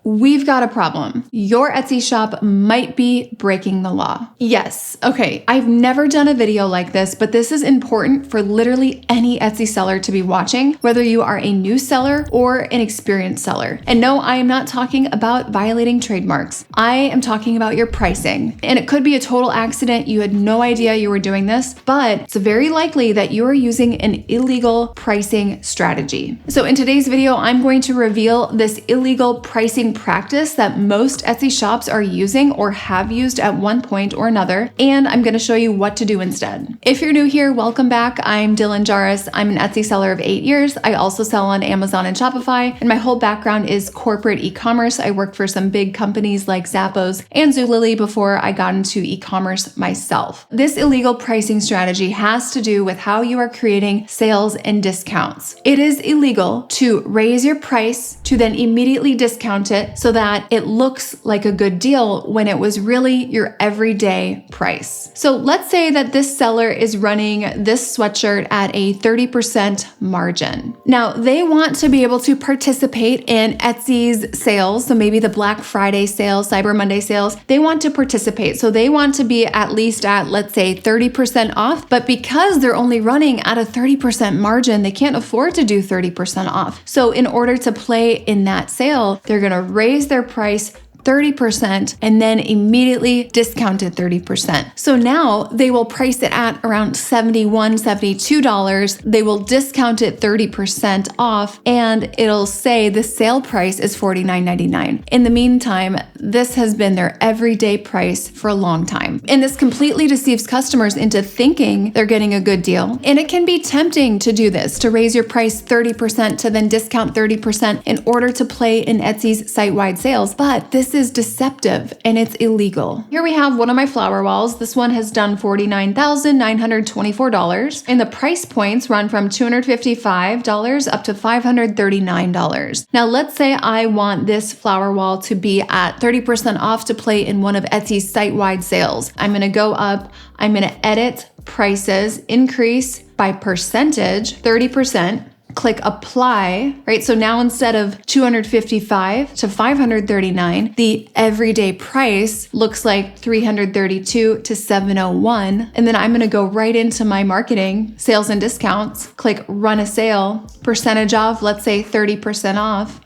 we've got a problem. Your Etsy shop might be breaking the law. Yes, okay, I've never done a video like this, but this is important for literally any Etsy seller to be watching, whether you are a new seller or an experienced seller. And no, I am not talking about violating trademarks. I am talking about your pricing. And it could be a total accident. You had no idea you were doing this, but it's very likely that you are using an illegal pricing strategy. So in today's video, I'm going to reveal this illegal pricing practice that most Etsy shops are using or have used at one point or another, and I'm going to show you what to do instead. If you're new here, welcome back. I'm Dylan Jarris. I'm an Etsy seller of 8 years. I also sell on Amazon and Shopify, and my whole background is corporate e-commerce. I worked for some big companies like Zappos and Zulily before I got into e-commerce myself. This illegal pricing strategy has to do with how you are creating sales and discounts. It is illegal to raise your price to then immediately discount it so that it looks like a good deal when it was really your everyday price. So let's say that this seller is running this sweatshirt at a 30% margin. Now they want to be able to participate in Etsy's sales. So maybe the Black Friday sales, Cyber Monday sales, they want to participate. So they want to be at least at, let's say, 30% off, but because they're only running at a 30% margin, they can't afford to do 30% off. So in order to play in that sale, they're going to raise their price 30% and then immediately discount it 30%. So now they will price it at around $71, $72. They will discount it 30% off and it'll say the sale price is $49.99. In the meantime, this has been their everyday price for a long time. And this completely deceives customers into thinking they're getting a good deal. And it can be tempting to do this, to raise your price 30% to then discount 30% in order to play in Etsy's site-wide sales. But this is deceptive and it's illegal. Here we have one of my flower walls. This one has done $49,924 and the price points run from $255 up to $539. Now let's say I want this flower wall to be at 30% off to play in one of Etsy's site-wide sales. I'm going to go up, I'm going to edit prices, increase by percentage, 30%. Click apply, right? So now instead of $255 to $539, the everyday price looks like $332 to $701. And then I'm going to go right into my marketing, sales and discounts, click run a sale, percentage off, let's say 30% off.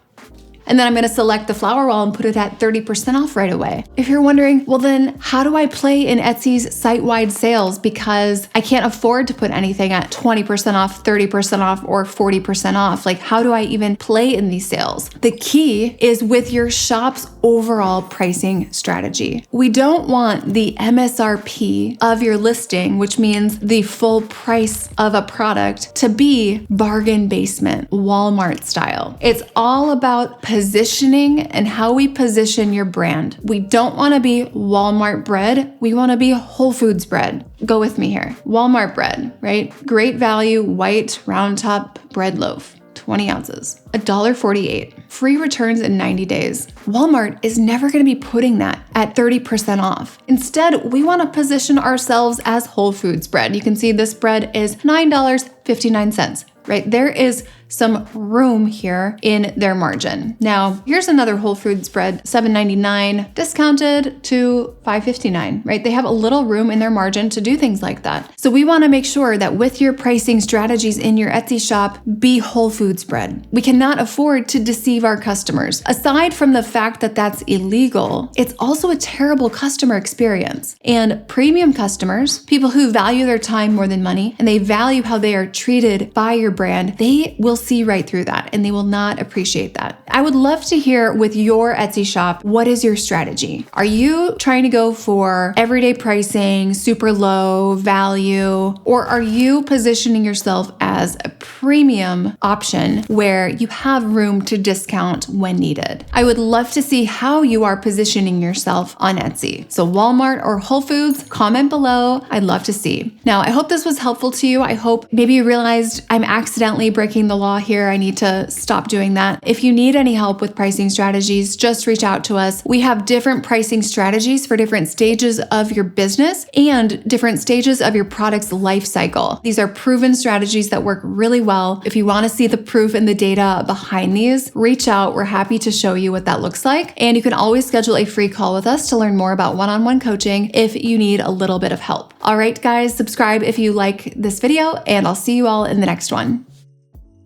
And then I'm going to select the flower wall and put it at 30% off right away. If you're wondering, well then how do I play in Etsy's site-wide sales because I can't afford to put anything at 20% off, 30% off, or 40% off? Like how do I even play in these sales? The key is with your shop's overall pricing strategy. We don't want the MSRP of your listing, which means the full price of a product, to be bargain basement, Walmart style. It's all about positioning and how we position your brand. We don't want to be Walmart bread. We want to be Whole Foods bread. Go with me here. Walmart bread, right? Great value, white, round top bread loaf. 20 ounces, $1.48, free returns in 90 days. Walmart is never going to be putting that at 30% off. Instead, we want to position ourselves as Whole Foods bread. You can see this bread is $9.59, right? There is some room here in their margin. Now, here's another Whole Foods bread, $7.99, discounted to $5.59, right? They have a little room in their margin to do things like that. So we want to make sure that with your pricing strategies in your Etsy shop, be Whole Foods bread. We cannot afford to deceive our customers. Aside from the fact that that's illegal, it's also a terrible customer experience. And premium customers, people who value their time more than money, and they value how they are treated by your brand, they will see right through that and they will not appreciate that. I would love to hear with your Etsy shop, what is your strategy? Are you trying to go for everyday pricing, super low value, or are you positioning yourself as a premium option where you have room to discount when needed? I would love to see how you are positioning yourself on Etsy. So Walmart or Whole Foods, comment below. I'd love to see. Now, I hope this was helpful to you. I hope maybe you realized I'm accidentally breaking the law law here. I need to stop doing that. If you need any help with pricing strategies, just reach out to us. We have different pricing strategies for different stages of your business and different stages of your product's life cycle. These are proven strategies that work really well. If you want to see the proof and the data behind these, reach out. We're happy to show you what that looks like. And you can always schedule a free call with us to learn more about one-on-one coaching if you need a little bit of help. All right, guys, subscribe if you like this video, and I'll see you all in the next one.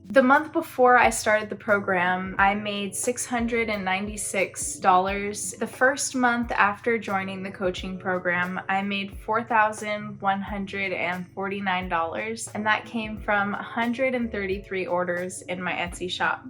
The month before I started the program, I made $696. The first month after joining the coaching program, I made $4,149, and that came from 133 orders in my Etsy shop.